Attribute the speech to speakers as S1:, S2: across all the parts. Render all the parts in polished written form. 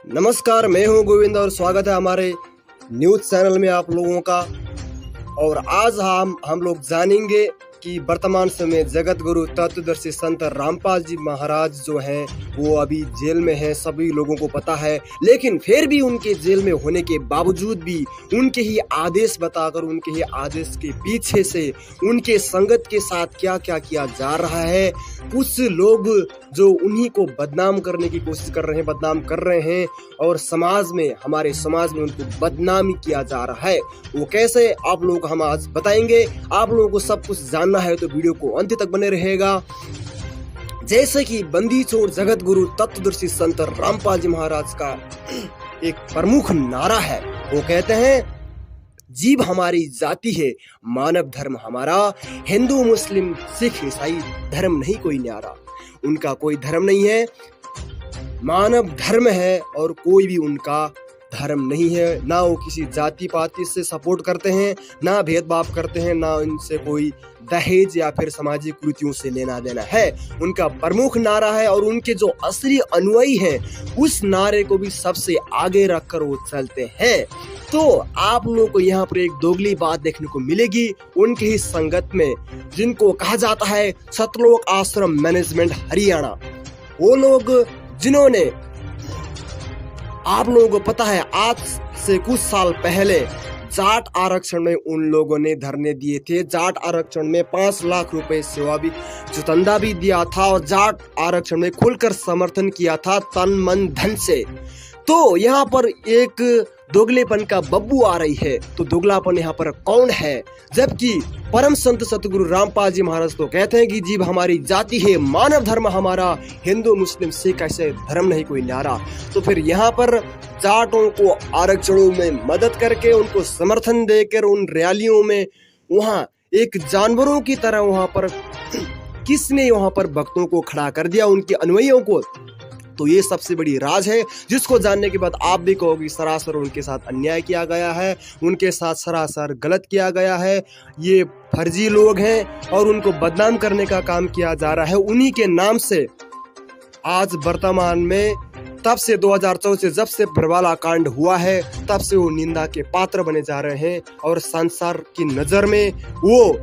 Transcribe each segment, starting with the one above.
S1: नमस्कार, मैं हूं गोविंद और स्वागत है हमारे न्यूज चैनल में आप लोगों का। और आज हम लोग जानेंगे कि वर्तमान समय जगत गुरु तत्वदर्शी संत रामपाल जी महाराज जो हैं वो अभी जेल में हैं, सभी लोगों को पता है। लेकिन फिर भी उनके जेल में होने के बावजूद भी उनके ही आदेश बताकर, उनके ही आदेश के पीछे से उनके संगत के साथ क्या क्या किया जा रहा है। कुछ लोग जो उन्हीं को बदनाम करने की कोशिश कर रहे हैं, बदनाम कर रहे हैं और समाज में, हमारे समाज में उनको बदनामी किया जा रहा है। वो कैसे, आप लोगों को हम आज बताएंगे। आप लोगों को सब कुछ जानना है तो वीडियो को अंत तक बने रहेगा। जैसे कि बंदी छोड़ जगत गुरु तत्वदर्शी संत रामपाल जी महाराज का एक प्रमुख नारा है। वो कहते हैं, जीव हमारी जाति है, मानव धर्म हमारा, हिंदू मुस्लिम सिख ईसाई धर्म नहीं कोई न्यारा। उनका कोई धर्म नहीं है, मानव धर्म है और कोई भी उनका धर्म नहीं है। ना वो किसी जाति पाति से सपोर्ट करते हैं, ना भेदभाव करते हैं, ना उनसे कोई दहेज या फिर सामाजिक कुरीतियों से लेना देना है। उनका प्रमुख नारा है और उनके जो असली अनुयायी हैं उस नारे को भी सबसे आगे रखकर वो चलते हैं। तो आप लोगों को यहाँ पर एक दोगली बात देखने को मिलेगी उनके ही संगत में, जिनको कहा जाता है सतलोक आश्रम मैनेजमेंट हरियाणा। वो लोग जिन्होंने, आप लोगों को पता है, आज से कुछ साल पहले जाट आरक्षण में उन लोगों ने धरने दिए थे। जाट आरक्षण में 5 लाख रुपए सेवा भी, चुतंदा भी दिया था और जाट आरक्षण में खुलकर समर्थन किया था तन मन धन से। तो यहाँ पर एक दोगलेपन का बब्बू आ रही है। तो दोगलापन यहाँ पर कौन है? जबकि परम संत सतगुरु रामपाल जी महाराज तो कहते हैं कि जीव हमारी जाति है, मानव धर्म हमारा, हिंदू मुस्लिम सिख ऐसे धर्म नहीं कोई न्यारा। तो फिर यहाँ पर जाटों को आरक्षणों में मदद करके, उनको समर्थन देकर, उन रैलियों में वहाँ एक जानवरों की तरह वहाँ पर किसने वहाँ पर भक्तों को खड़ा कर दिया, उनके अनुयायियों को। तो ये सबसे बड़ी राज है जिसको जानने के बाद आप भी कहोगे सरासर उनके साथ अन्याय किया गया है, उनके साथ सरासर गलत किया गया है, ये फर्जी लोग हैं और उनको बदनाम करने का काम किया जा रहा है। उन्हीं के नाम से आज वर्तमान में, तब से 2014 से जब से बरवाला कांड हुआ है तब से वो निंदा के पात्र बने जा रहे हैं। और संसार की नजर में वो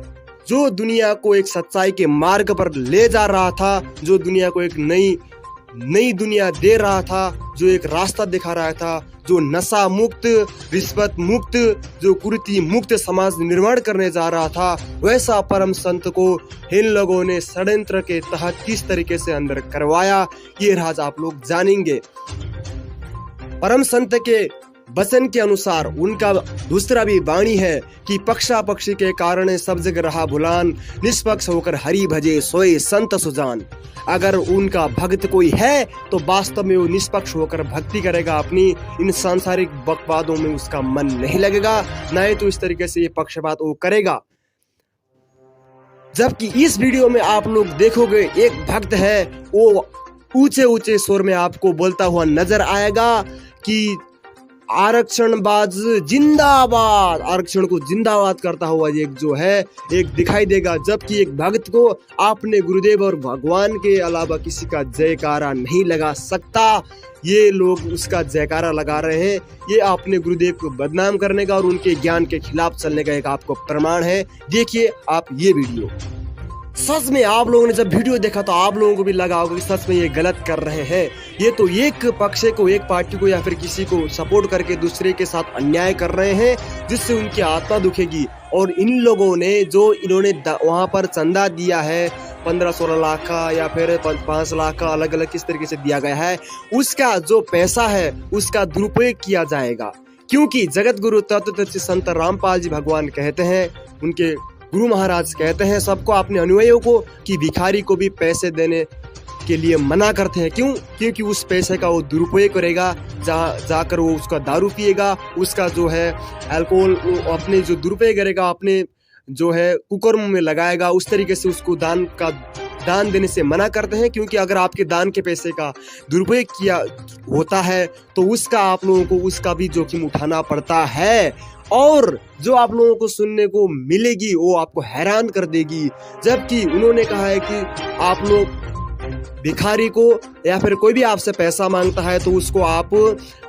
S1: जो दुनिया को एक सच्चाई के मार्ग पर ले जा रहा था, जो दुनिया को एक नई दुनिया दे रहा था, जो एक रास्ता दिखा रहा था, जो नशा मुक्त, रिश्वत मुक्त, जो कुरीति मुक्त समाज निर्माण करने जा रहा था, वैसा परम संत को इन लोगों ने षड्यंत्र के तहत किस तरीके से अंदर करवाया, ये राज आप लोग जानेंगे। परम संत के वचन के अनुसार उनका दूसरा भी वाणी है कि पक्षा पक्षी के कारण सब जग रहा भुलान, निष्पक्ष होकर हरि भजे सोए संत सुजान। अगर उनका भक्त कोई है तो वास्तव में वो निष्पक्ष होकर भक्ति करेगा अपनी, इन सांसारिक बकवादों में उसका मन नहीं लगेगा, नहीं तो इस तरीके से ये पक्षपात वो करेगा। जबकि इस वीडियो में आप लोग देखोगे एक भक्त है, वो ऊंचे ऊंचे स्वर में आपको बोलता हुआ नजर आएगा कि आरक्षणबाज जिंदाबाद, आरक्षण को जिंदाबाद करता हुआ एक जो है एक दिखाई देगा। जबकि एक भक्त को आपने गुरुदेव और भगवान के अलावा किसी का जयकारा नहीं लगा सकता। ये लोग उसका जयकारा लगा रहे हैं, ये आपने गुरुदेव को बदनाम करने का और उनके ज्ञान के खिलाफ चलने का एक आपको प्रमाण है। देखिए आप ये वीडियो। सच में आप लोगों ने जब वीडियो देखा तो आप लोगों को भी लगा होगा कि सच में ये गलत कर रहे हैं। ये तो एक पक्ष को, एक पार्टी को या फिर किसी को सपोर्ट करके दूसरे के साथ अन्याय कर रहे हैं, जिससे उनकी आत्मा दुखेगी। और इन लोगों ने जो इन्होंने वहां पर चंदा दिया है 15-16 लाख का या फिर 5 लाख का, अलग अलग किस तरीके से दिया गया है, उसका जो पैसा है उसका दुरुपयोग किया जाएगा। क्योंकि जगत गुरु तत्वदर्शी संत रामपाल जी भगवान कहते हैं, उनके गुरु महाराज कहते हैं सबको, अपने अनुयायियों को, कि भिखारी को भी पैसे देने के लिए मना करते हैं। क्यों? क्योंकि उस पैसे का वो दुरुपयोग करेगा, जाकर वो उसका दारू पिएगा, उसका जो है अल्कोहल अपने जो दुरुपयोग करेगा, अपने जो है कुकर्म में लगाएगा। उस तरीके से उसको दान देने से मना करते हैं। क्योंकि अगर आपके दान के पैसे का दुरुपयोग किया होता है तो उसका आप लोगों को उसका भी जोखिम उठाना पड़ता है। और जो आप लोगों को सुनने को मिलेगी वो आपको हैरान कर देगी। जबकि उन्होंने कहा है कि आप लोग भिखारी को या फिर कोई भी आपसे पैसा मांगता है तो उसको आप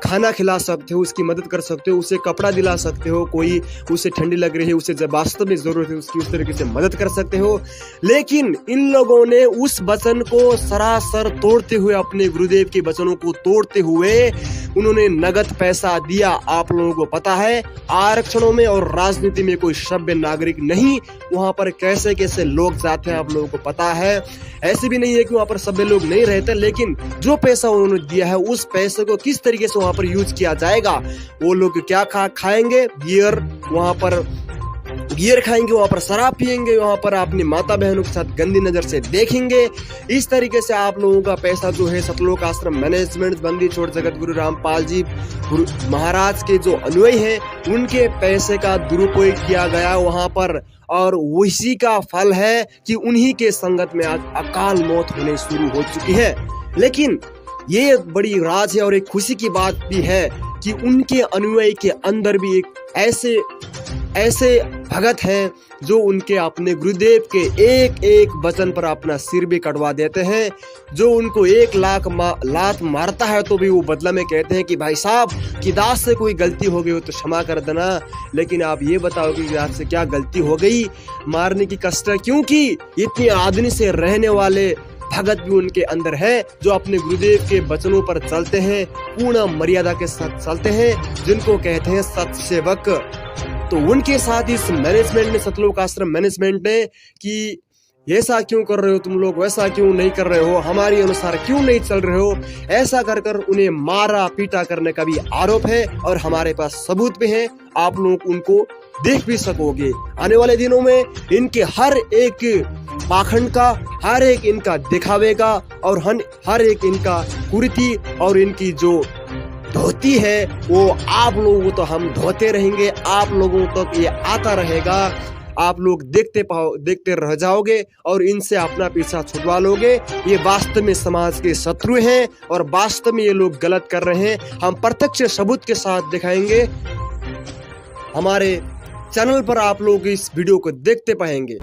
S1: खाना खिला सकते हो, उसकी मदद कर सकते हो, उसे कपड़ा दिला सकते हो, कोई उसे ठंडी लग रही है उसे जब वास्तव में जरूरत है उसकी उस तरीके से मदद कर सकते हो। लेकिन इन लोगों ने उस वचन को सरासर तोड़ते हुए, अपने गुरुदेव के वचनों को तोड़ते हुए उन्होंने नगद पैसा दिया। आप लोगों को पता है आरक्षणों में और राजनीति में कोई सभ्य नागरिक नहीं, वहां पर कैसे कैसे लोग जाते हैं आप लोगों को पता है। ऐसे भी नहीं है कि वहां पर सभ्य लोग नहीं रहते, लेकिन जो पैसा उन्होंने दिया है उस पैसे को किस तरीके से वहां पर यूज किया जाएगा। वो लोग क्या खाएंगे, बियर, वहां पर बियर खाएंगे, वहां पर शराब पिएंगे, वहां पर अपनी माता बहनों के साथ गंदी नजर से देखेंगे। इस तरीके से आप लोगों का पैसा जो है सतलोक आश्रम मैनेजमेंट, बंदी छोड़ जगत गुरु रामपाल जी महाराज के जो अनुयायी हैं उनके पैसे का दुरुपयोग किया गया वहां पर, और उसी का फल है कि उन्हीं के संगत में आज अकाल मौत होने शुरू हो चुकी है। लेकिन ये बड़ी राज है और एक खुशी की बात भी है कि उनके अनुयायी के अंदर भी एक ऐसे भगत हैं जो उनके अपने गुरुदेव के एक एक वचन पर अपना सिर भी कटवा देते हैं। जो उनको 1 लाख लात मारता है तो भी वो बदला में कहते हैं कि भाई साहब कि दास से कोई गलती हो गई हो तो क्षमा कर देना। लेकिन आप ये बताओ कि आपसे क्या गलती हो गई, मारने की कष्ट, क्योंकि इतनी आदमी से रहने वाले भगत भी उनके अंदर है जो अपने गुरुदेव के वचनों पर चलते हैं, पूर्ण मर्यादा के साथ चलते हैं, जिनको कहते हैं सत्सेवक। तो उनके साथ इस मैनेजमेंट ने, सतलोक आश्रम मैनेजमेंट ने कि ऐसा क्यों कर रहे हो तुम लोग, वैसा क्यों नहीं कर रहे हो, हमारी अनुसार क्यों नहीं चल रहे हो, ऐसा कर कर उन्हें मारा पीटा करने का भी आरोप है और हमारे पास सबूत भी है। आप लोग उनको देख भी सकोगे। आने वाले दिनों में इनके हर एक पाखंड का, हर एक इनका दिखावे का और हर एक इनका कुरीति और इनकी जो धोती है वो आप लोगों को तो हम धोते रहेंगे, आप लोगों तक ये आता रहेगा। आप लोग देखते रह जाओगे और इनसे अपना पीछा छुड़वा लोगे। ये वास्तव में समाज के शत्रु हैं और वास्तव में ये लोग गलत कर रहे हैं। हम प्रत्यक्ष सबूत के साथ दिखाएंगे। हमारे चैनल पर आप लोग इस वीडियो को देखते पाएंगे।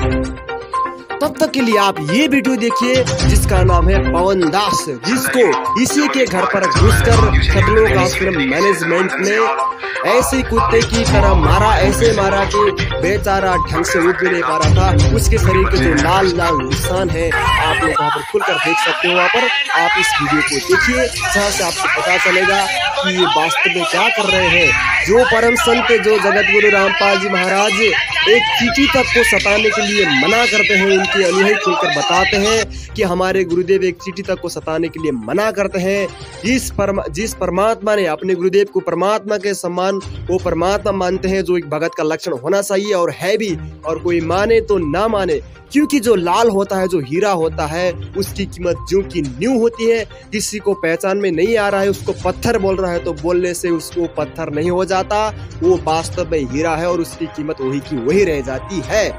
S1: तब तक के लिए आप ये वीडियो देखिए जिसका नाम है पवन दास, जिसको इसी के घर पर घुसकर सतलोक आश्रम मैनेजमेंट ने ऐसे कुत्ते की तरह मारा, ऐसे मारा कि बेचारा ढंग से उठ भी नहीं पा रहा था। उसके शरीर के जो लाल लाल निशान है आप लोग वहाँ पर खुलकर देख सकते हो। वहाँ पर आप इस वीडियो को देखिए, जहाँ से आपको पता चलेगा कि ये वास्तव में क्या कर रहे हैं। जो परम संत, जो जगत गुरु रामपाल जी महाराज एक चींटी तक को सताने के लिए मना करते हैं, उनके अनुयायी खुलकर बताते हैं कि हमारे गुरुदेव एक चींटी तक को सताने के लिए मना करते हैं। जिस परमात्मा ने अपने गुरुदेव को परमात्मा के समान वो परमात्मा मानते हैं, जो एक भगत का लक्षण होना चाहिए और है भी, और कोई माने तो ना माने, क्योंकि जो लाल होता है, जो हीरा होता है, उसकी कीमत ज्यों की न्यू होती है। किसी को पहचान में नहीं आ रहा है, उसको पत्थर बोल रहा है तो बोलने से उसको पत्थर नहीं हो जाता, वो वास्तव में हीरा है और उसकी कीमत वही की वही रह जाती है।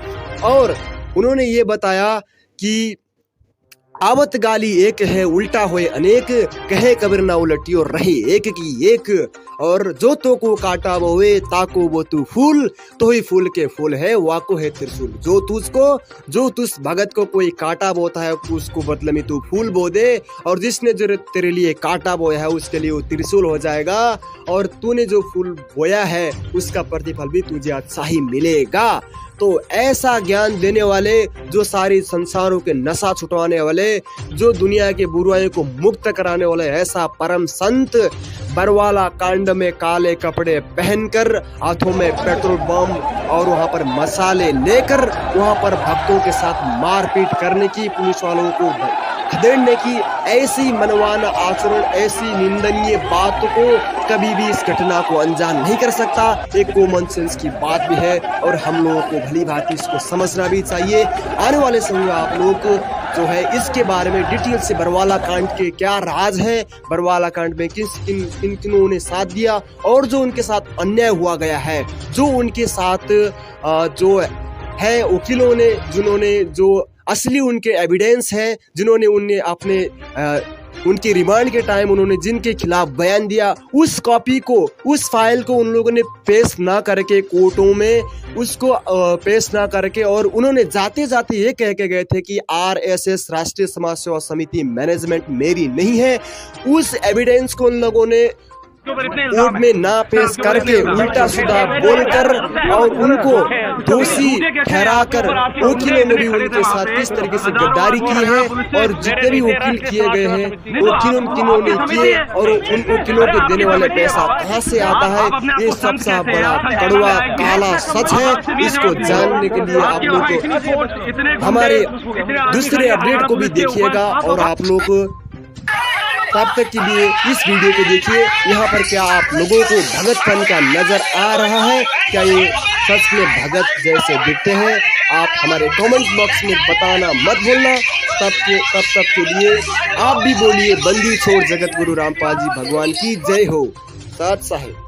S1: और उन्होंने ये बताया कि आवत गाली एक है, उल्टा होए अनेक, कहे कबीर ना उलटियो रहे एक की एक, और जो तो को काटा बोए ताको वो तू फूल, तो ही फूल के फूल है वाको है त्रिशूल। जो तुझ भगत को कोई काटा बोता है उसको बदले में तू फूल बो दे, और जिसने जो तेरे लिए काटा बोया है उसके लिए वो त्रिशूल हो जाएगा, और तूने जो फूल बोया है उसका प्रतिफल भी तुझे अच्छा ही मिलेगा। तो ऐसा ज्ञान देने वाले, जो सारी संसारों के नशा छुटवाने वाले, जो दुनिया के बुराइयों को मुक्त कराने वाले ऐसा परम संत बरवाला कांड में काले कपड़े पहनकर, हाथों में पेट्रोल बम और वहां पर मसाले लेकर वहां पर भक्तों के साथ मारपीट करने की, पुलिस वालों को खदेड़ने की, ऐसी मनमाना आचरण, ऐसी निंदनीय बात को कभी भी इस घटना को अंजाम नहीं कर सकता। एक कॉमन सेंस की बात भी है और हम लोगों को भली भांति इसको समझना भी चाहिए। आने वाले समय में आप लोग जो है इसके बारे में डिटेल से बरवाला कांड के क्या राज है, बरवाला कांड में किन ने साथ दिया और जो उनके साथ अन्याय हुआ गया है, जो उनके साथ जो है वकीलों ने, जिन्होंने जो असली उनके एविडेंस है, जिन्होंने उन्हें अपने उनके रिमांड के टाइम उन्होंने जिनके खिलाफ बयान दिया, उस कॉपी को, उस फाइल को उन लोगों ने पेश ना करके कोर्टों में उसको पेश ना करके, और उन्होंने जाते जाते ये कह के गए थे कि RSS राष्ट्रीय समाज सेवा समिति मैनेजमेंट मेरी नहीं है। उस एविडेंस को उन लोगों ने कोर्ट में ना पेश करके उल्टा सीधा बोलकर और उनको दोषी ठहराकर वकीलों ने भी उनके साथ किस तरीके से गद्दारी की है, और जितने भी वकील किए गए हैं वकीलों ने किए, और उन वकीलों को देने वाले पैसा कहां से आता है, ये सबसे बड़ा कड़वा काला सच है। इसको जानने के लिए आप लोग हमारे दूसरे अपडेट को भी देखिएगा, और आप लोग तब तक के लिए इस वीडियो को देखिए। यहाँ पर क्या आप लोगों को भगतपन का नजर आ रहा है? क्या ये सच में भगत जैसे दिखते हैं? आप हमारे कमेंट बॉक्स में बताना मत भूलना। तब तक के लिए आप भी बोलिए बंदी छोड़ जगत गुरु रामपाल जी भगवान की जय हो। साथ साहेब।